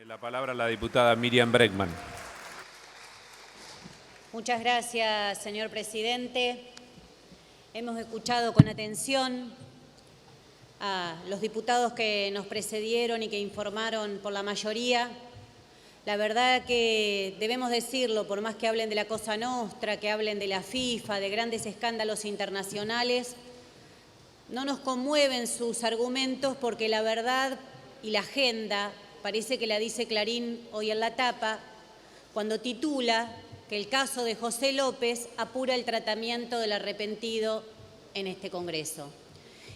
La palabra a la diputada Miriam Bregman. Muchas gracias, señor presidente. Hemos escuchado con atención a los diputados que nos precedieron y que informaron por la mayoría. La verdad que debemos decirlo, por más que hablen de la Cosa Nostra, que hablen de la FIFA, de grandes escándalos internacionales, no nos conmueven sus argumentos porque la verdad y la agenda parece que la dice Clarín hoy en la tapa, cuando titula que el caso de José López apura el tratamiento del arrepentido en este Congreso.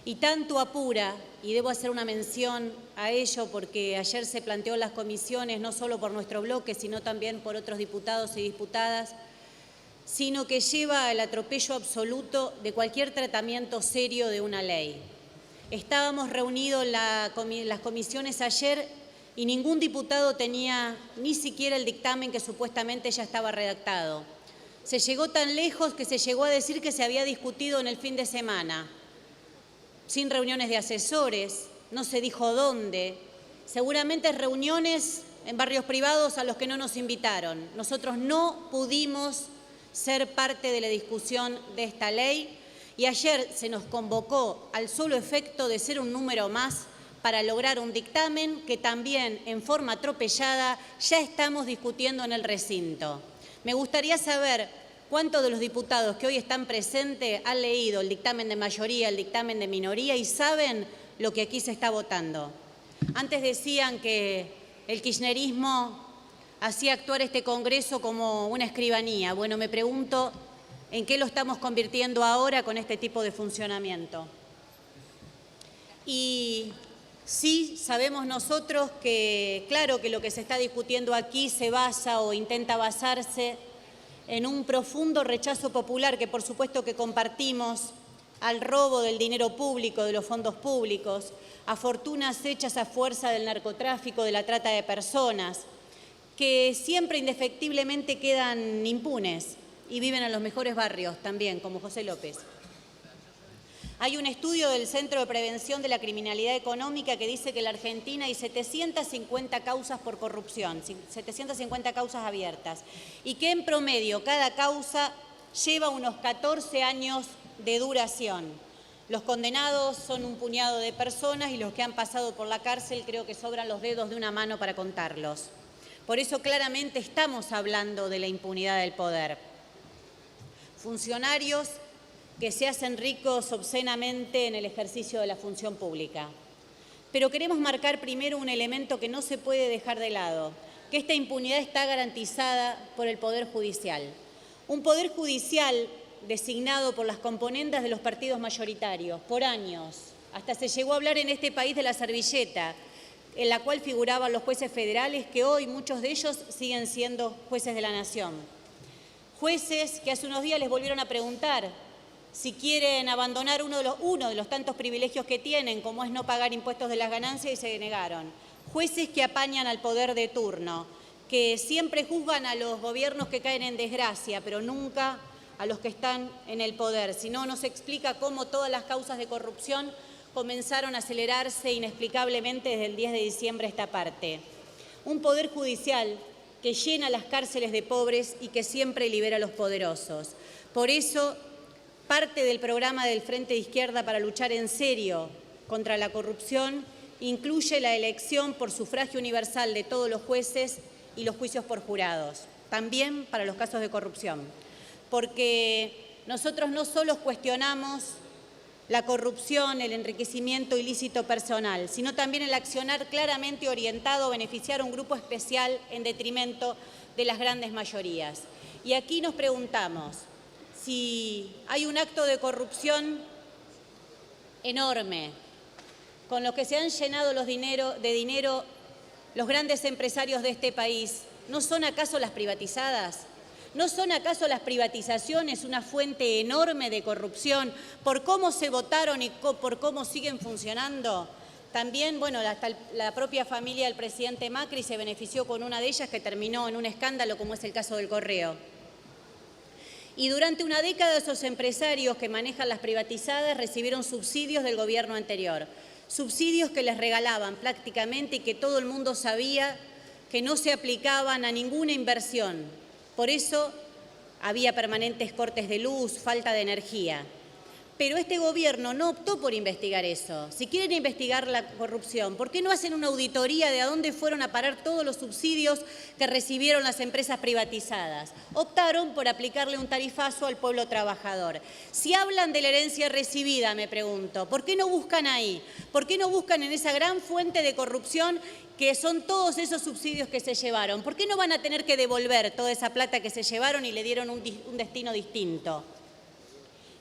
Y tanto apura, y debo hacer una mención a ello porque ayer se planteó en las comisiones, no solo por nuestro bloque, sino también por otros diputados y diputadas, sino que lleva al atropello absoluto de cualquier tratamiento serio de una ley. Estábamos reunidos en las comisiones ayer y ningún diputado tenía ni siquiera el dictamen que supuestamente ya estaba redactado. Se llegó tan lejos que se llegó a decir que se había discutido en el fin de semana, sin reuniones de asesores, no se dijo dónde, seguramente reuniones en barrios privados a los que no nos invitaron. Nosotros no pudimos ser parte de la discusión de esta ley y ayer se nos convocó al solo efecto de ser un número más para lograr un dictamen que también en forma atropellada ya estamos discutiendo en el recinto. Me gustaría saber cuántos de los diputados que hoy están presentes han leído el dictamen de mayoría, el dictamen de minoría y saben lo que aquí se está votando. Antes decían que el kirchnerismo hacía actuar este Congreso como una escribanía. Bueno, me pregunto en qué lo estamos convirtiendo ahora con este tipo de funcionamiento. Y sí sabemos nosotros que, claro, que lo que se está discutiendo aquí se basa o intenta basarse en un profundo rechazo popular que por supuesto que compartimos al robo del dinero público, de los fondos públicos, a fortunas hechas a fuerza del narcotráfico, de la trata de personas, que siempre indefectiblemente quedan impunes y viven en los mejores barrios también, como José López. Hay un estudio del Centro de Prevención de la Criminalidad Económica que dice que en la Argentina hay 750 causas por corrupción, 750 causas abiertas, y que en promedio cada causa lleva unos 14 años de duración. Los condenados son un puñado de personas y los que han pasado por la cárcel creo que sobran los dedos de una mano para contarlos. Por eso claramente estamos hablando de la impunidad del poder. Funcionarios que se hacen ricos obscenamente en el ejercicio de la función pública. Pero queremos marcar primero un elemento que no se puede dejar de lado, que esta impunidad está garantizada por el Poder Judicial. Un Poder Judicial designado por las componendas de los partidos mayoritarios por años. Hasta se llegó a hablar en este país de la servilleta, en la cual figuraban los jueces federales, que hoy muchos de ellos siguen siendo jueces de la Nación. Jueces que hace unos días les volvieron a preguntar si quieren abandonar uno de los tantos privilegios que tienen, como es no pagar impuestos de las ganancias, y se negaron. Jueces que apañan al poder de turno, que siempre juzgan a los gobiernos que caen en desgracia, pero nunca a los que están en el poder. Si no, nos explica cómo todas las causas de corrupción comenzaron a acelerarse inexplicablemente desde el 10 de diciembre a esta parte. Un poder judicial que llena las cárceles de pobres y que siempre libera a los poderosos. Por eso, parte del programa del Frente de Izquierda para luchar en serio contra la corrupción incluye la elección por sufragio universal de todos los jueces y los juicios por jurados, también para los casos de corrupción. Porque nosotros no solo cuestionamos la corrupción, el enriquecimiento ilícito personal, sino también el accionar claramente orientado a beneficiar a un grupo especial en detrimento de las grandes mayorías. Y aquí nos preguntamos si hay un acto de corrupción enorme, con lo que se han llenado de dinero los grandes empresarios de este país, ¿no son acaso las privatizadas? ¿No son acaso las privatizaciones una fuente enorme de corrupción por cómo se votaron y por cómo siguen funcionando? También, bueno, hasta la propia familia del presidente Macri se benefició con una de ellas que terminó en un escándalo como es el caso del Correo. Y durante una década esos empresarios que manejan las privatizadas recibieron subsidios del gobierno anterior. Subsidios que les regalaban prácticamente y que todo el mundo sabía que no se aplicaban a ninguna inversión. Por eso había permanentes cortes de luz, falta de energía. Pero este gobierno no optó por investigar eso. Si quieren investigar la corrupción, ¿por qué no hacen una auditoría de a dónde fueron a parar todos los subsidios que recibieron las empresas privatizadas? Optaron por aplicarle un tarifazo al pueblo trabajador. Si hablan de la herencia recibida, me pregunto, ¿por qué no buscan ahí? ¿Por qué no buscan en esa gran fuente de corrupción que son todos esos subsidios que se llevaron? ¿Por qué no van a tener que devolver toda esa plata que se llevaron y le dieron un destino distinto?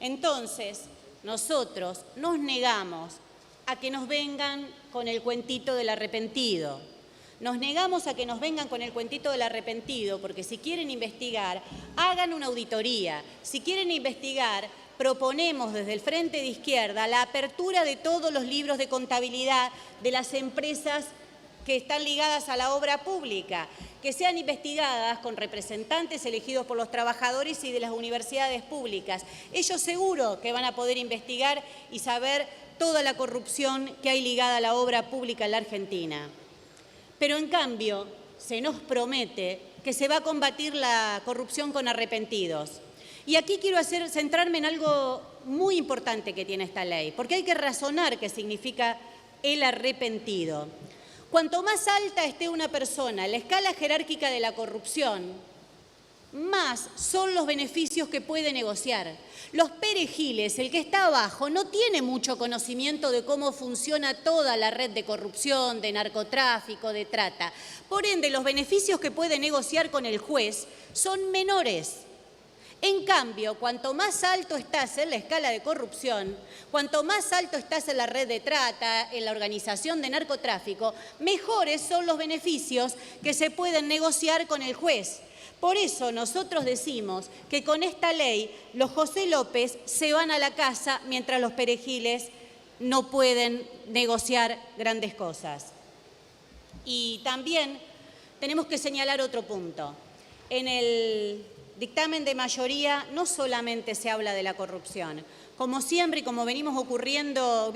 Entonces, nosotros nos negamos a que nos vengan con el cuentito del arrepentido. Nos negamos a que nos vengan con el cuentito del arrepentido, porque si quieren investigar, hagan una auditoría. Si quieren investigar, proponemos desde el Frente de Izquierda la apertura de todos los libros de contabilidad de las empresas que están ligadas a la obra pública, que sean investigadas con representantes elegidos por los trabajadores y de las universidades públicas. Ellos seguro que van a poder investigar y saber toda la corrupción que hay ligada a la obra pública en la Argentina. Pero en cambio, se nos promete que se va a combatir la corrupción con arrepentidos. Y aquí quiero centrarme en algo muy importante que tiene esta ley, porque hay que razonar qué significa el arrepentido. Cuanto más alta esté una persona en la escala jerárquica de la corrupción, más son los beneficios que puede negociar. Los perejiles, el que está abajo, no tiene mucho conocimiento de cómo funciona toda la red de corrupción, de narcotráfico, de trata. Por ende, los beneficios que puede negociar con el juez son menores. En cambio, cuanto más alto estás en la escala de corrupción, cuanto más alto estás en la red de trata, en la organización de narcotráfico, mejores son los beneficios que se pueden negociar con el juez. Por eso nosotros decimos que con esta ley los José López se van a la casa mientras los perejiles no pueden negociar grandes cosas. Y también tenemos que señalar otro punto. En el dictamen de mayoría no solamente se habla de la corrupción. Como siempre y como viene ocurriendo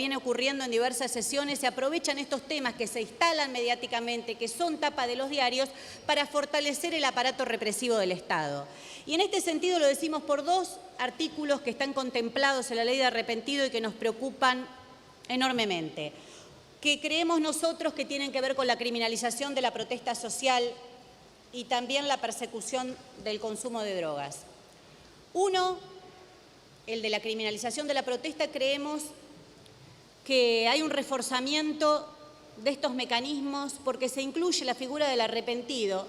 en diversas sesiones, se aprovechan estos temas que se instalan mediáticamente, que son tapa de los diarios, para fortalecer el aparato represivo del Estado. Y en este sentido lo decimos por dos artículos que están contemplados en la ley de arrepentido y que nos preocupan enormemente, que creemos nosotros que tienen que ver con la criminalización de la protesta social y también la persecución del consumo de drogas. Uno, el de la criminalización de la protesta, creemos que hay un reforzamiento de estos mecanismos porque se incluye la figura del arrepentido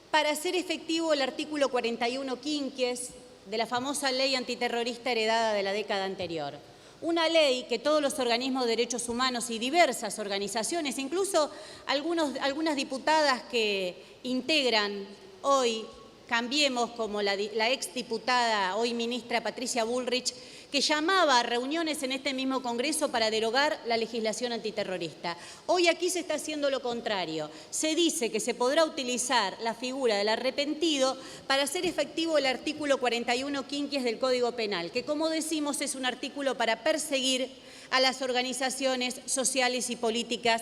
para hacer efectivo el artículo 41 quinquies de la famosa ley antiterrorista heredada de la década anterior. Una ley que todos los organismos de derechos humanos y diversas organizaciones, incluso algunas diputadas que integran hoy Cambiemos, como la exdiputada, hoy ministra Patricia Bullrich, que llamaba a reuniones en este mismo Congreso para derogar la legislación antiterrorista. Hoy aquí se está haciendo lo contrario. Se dice que se podrá utilizar la figura del arrepentido para hacer efectivo el artículo 41 quinquies del Código Penal, que, como decimos, es un artículo para perseguir a las organizaciones sociales y políticas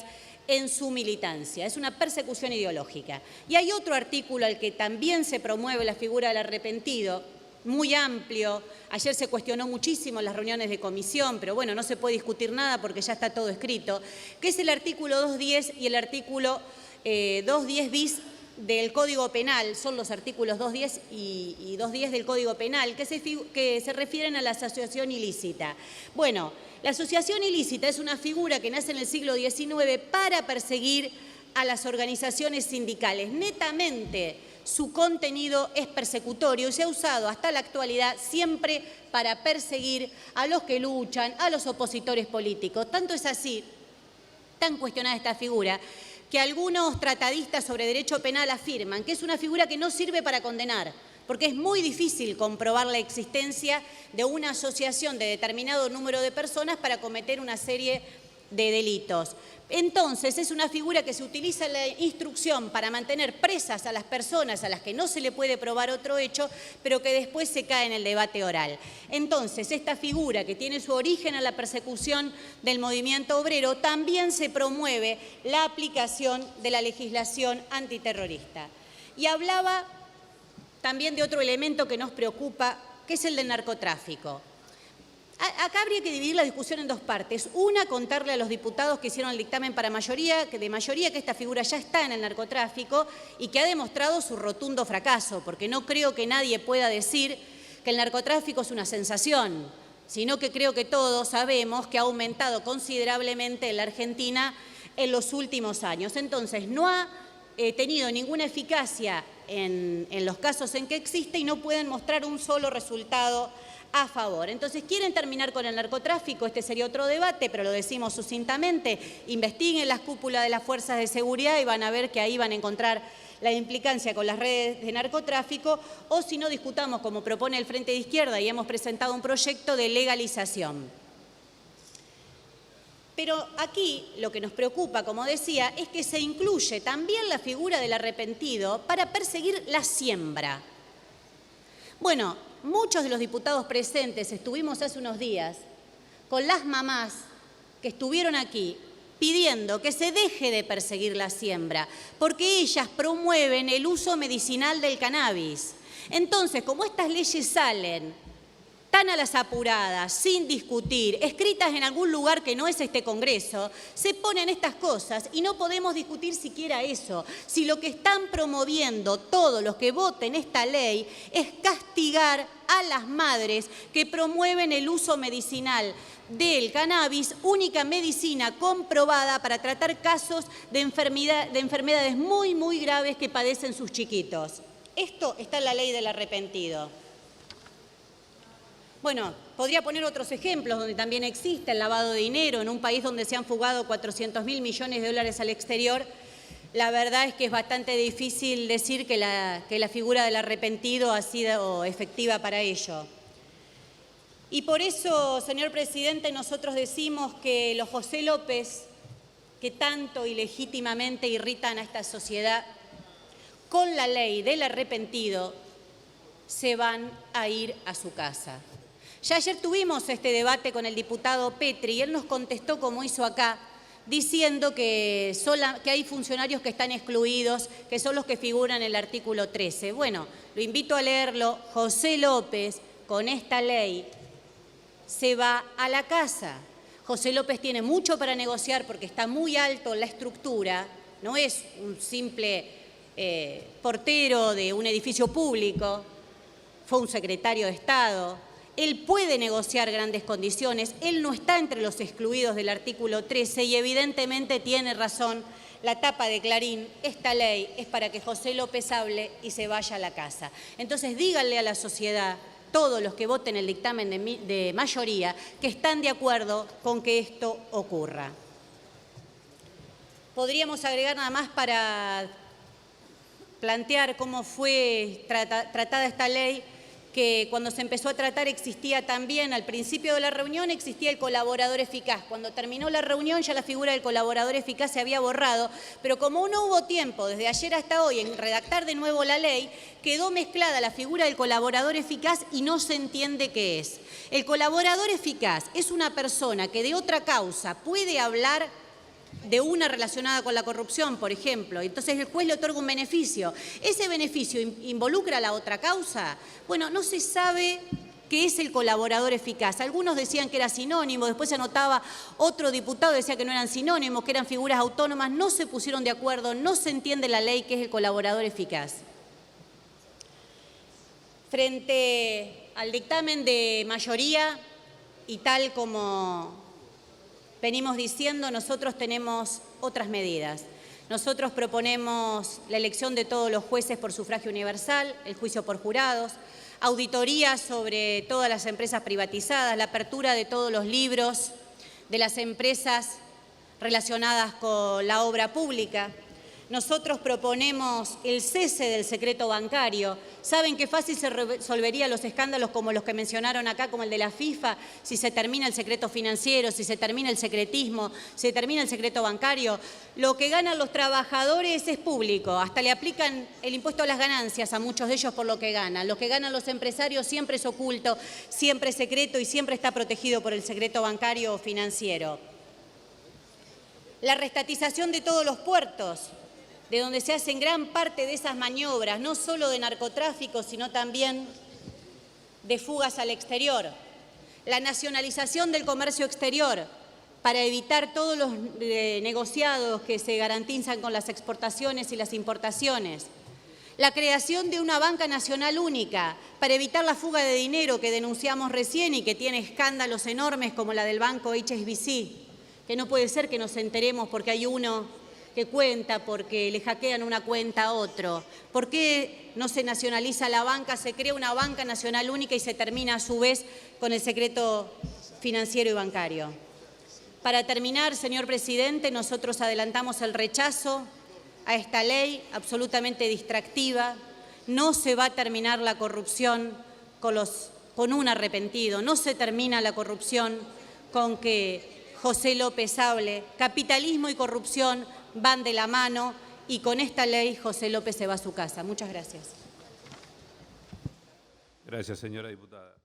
en su militancia. Es una persecución ideológica. Y hay otro artículo al que también se promueve la figura del arrepentido, muy amplio. Ayer se cuestionó muchísimo en las reuniones de comisión, pero bueno, no se puede discutir nada porque ya está todo escrito, que es el artículo 210 y el artículo 210 bis del Código Penal. Son los artículos 210 y 210 del Código Penal que se refieren a la asociación ilícita. Bueno, la asociación ilícita es una figura que nace en el siglo XIX para perseguir a las organizaciones sindicales. Netamente su contenido es persecutorio y se ha usado hasta la actualidad siempre para perseguir a los que luchan, a los opositores políticos. Tanto es así, tan cuestionada esta figura, que algunos tratadistas sobre derecho penal afirman que es una figura que no sirve para condenar, porque es muy difícil comprobar la existencia de una asociación de determinado número de personas para cometer una serie de delitos. Entonces, es una figura que se utiliza en la instrucción para mantener presas a las personas a las que no se le puede probar otro hecho, pero que después se cae en el debate oral. Entonces, esta figura que tiene su origen en la persecución del movimiento obrero, también se promueve la aplicación de la legislación antiterrorista. Y hablaba también de otro elemento que nos preocupa, que es el del narcotráfico. Acá habría que dividir la discusión en dos partes. Una, contarle a los diputados que hicieron el dictamen de mayoría que esta figura ya está en el narcotráfico y que ha demostrado su rotundo fracaso, porque no creo que nadie pueda decir que el narcotráfico es una sensación, sino que creo que todos sabemos que ha aumentado considerablemente en la Argentina en los últimos años. Entonces, no ha tenido ninguna eficacia en los casos en que existe y no pueden mostrar un solo resultado a favor. Entonces, ¿quieren terminar con el narcotráfico? Este sería otro debate, pero lo decimos sucintamente. Investiguen las cúpulas de las fuerzas de seguridad y van a ver que ahí van a encontrar la implicancia con las redes de narcotráfico, o si no, discutamos, como propone el Frente de Izquierda, y hemos presentado un proyecto de legalización. Pero aquí lo que nos preocupa, como decía, es que se incluye también la figura del arrepentido para perseguir la siembra. Bueno, muchos de los diputados presentes estuvimos hace unos días con las mamás que estuvieron aquí pidiendo que se deje de perseguir la siembra, porque ellas promueven el uso medicinal del cannabis. Entonces, como estas leyes salen tan a las apuradas, sin discutir, escritas en algún lugar que no es este Congreso, se ponen estas cosas y no podemos discutir siquiera eso. Si lo que están promoviendo todos los que voten esta ley es castigar a las madres que promueven el uso medicinal del cannabis, única medicina comprobada para tratar casos de enfermedades muy, muy graves que padecen sus chiquitos. Esto está en la ley del arrepentido. Bueno, podría poner otros ejemplos donde también existe el lavado de dinero en un país donde se han fugado 400.000 millones de dólares al exterior. La verdad es que es bastante difícil decir que la figura del arrepentido ha sido efectiva para ello. Y por eso, señor presidente, nosotros decimos que los José López, que tanto y legítimamente irritan a esta sociedad, con la ley del arrepentido se van a ir a su casa. Ya ayer tuvimos este debate con el diputado Petri y él nos contestó, como hizo acá, diciendo que hay funcionarios que están excluidos, que son los que figuran en el artículo 13. Bueno, lo invito a leerlo. José López, con esta ley, se va a la casa. José López tiene mucho para negociar porque está muy alto en la estructura, no es un simple portero de un edificio público, fue un secretario de Estado. Él puede negociar grandes condiciones, él no está entre los excluidos del artículo 13 y evidentemente tiene razón la tapa de Clarín. Esta ley es para que José López hable y se vaya a la casa. Entonces díganle a la sociedad, todos los que voten el dictamen de mayoría, que están de acuerdo con que esto ocurra. Podríamos agregar nada más para plantear cómo fue tratada esta ley, que cuando se empezó a tratar existía también, al principio de la reunión existía el colaborador eficaz. Cuando terminó la reunión ya la figura del colaborador eficaz se había borrado, pero como no hubo tiempo desde ayer hasta hoy en redactar de nuevo la ley, quedó mezclada la figura del colaborador eficaz y no se entiende qué es. El colaborador eficaz es una persona que de otra causa puede hablar de una relacionada con la corrupción, por ejemplo, entonces el juez le otorga un beneficio. ¿Ese beneficio involucra a la otra causa? Bueno, no se sabe qué es el colaborador eficaz. Algunos decían que era sinónimo, después se anotaba otro diputado decía que no eran sinónimos, que eran figuras autónomas, no se pusieron de acuerdo, no se entiende la ley que es el colaborador eficaz. Frente al dictamen de mayoría y tal como venimos diciendo, nosotros tenemos otras medidas. Nosotros proponemos la elección de todos los jueces por sufragio universal, el juicio por jurados, auditoría sobre todas las empresas privatizadas, la apertura de todos los libros de las empresas relacionadas con la obra pública, Nosotros proponemos el cese del secreto bancario. ¿Saben qué fácil se resolvería los escándalos como los que mencionaron acá, como el de la FIFA, si se termina el secreto financiero, si se termina el secretismo, si se termina el secreto bancario? Lo que ganan los trabajadores es público, hasta le aplican el impuesto a las ganancias a muchos de ellos por lo que ganan. Lo que ganan los empresarios siempre es oculto, siempre es secreto y siempre está protegido por el secreto bancario o financiero. La reestatización de todos los puertos, de donde se hacen gran parte de esas maniobras, no solo de narcotráfico, sino también de fugas al exterior. La nacionalización del comercio exterior para evitar todos los negociados que se garantizan con las exportaciones y las importaciones. La creación de una banca nacional única para evitar la fuga de dinero que denunciamos recién y que tiene escándalos enormes como la del banco HSBC, que no puede ser que nos enteremos porque hay uno que cuenta porque le hackean una cuenta a otro. ¿Por qué no se nacionaliza la banca, se crea una banca nacional única y se termina a su vez con el secreto financiero y bancario? Para terminar, señor presidente, nosotros adelantamos el rechazo a esta ley absolutamente distractiva. No se va a terminar la corrupción con un arrepentido, no se termina la corrupción con que José López hable. Capitalismo y corrupción van de la mano y con esta ley José López se va a su casa. Muchas gracias. Gracias, señora diputada.